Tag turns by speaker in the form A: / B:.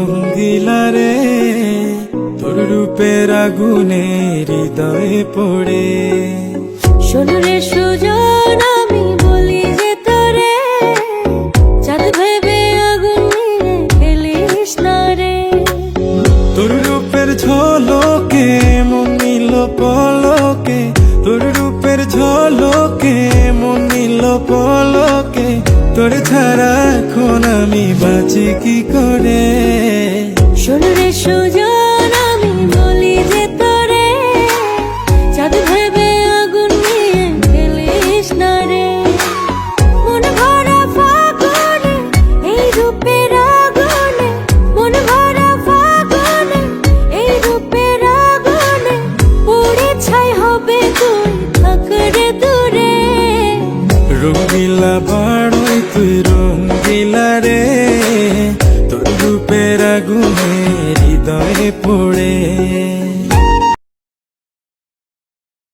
A: রঙ্গিলা রে তোর রূপের আগুনে হৃদয়ে পড়ে।
B: শোন রে সুজন আমি বলি যে তোরে, চাঁদ ভেবে আগুন নিয়ে খেলিস না রে।
A: তোর রূপের ঝলকে মন নিল পলকে, তোর রূপের ঝলকে মন নিল পলকে, তোর ছাড়া এখন আমি বাঁচি কি করে।
B: শোন রে সুজন আমি বলি যে তোরে, চাঁদ ভেবে আগুন নিয়ে খেলিস না রে। মন ভরা ফাগুনে এই রূপের আগুনে, মন ভরা ফাগুনে এই রূপের আগুনে, পুড়ে ছাই হবে তুই থাক রে দূরে।
A: রঙ্গিলা বাড়ই তুই রঙ্গিলা রে তোর রূপের আগুনে হৃদয়ে পড়ে।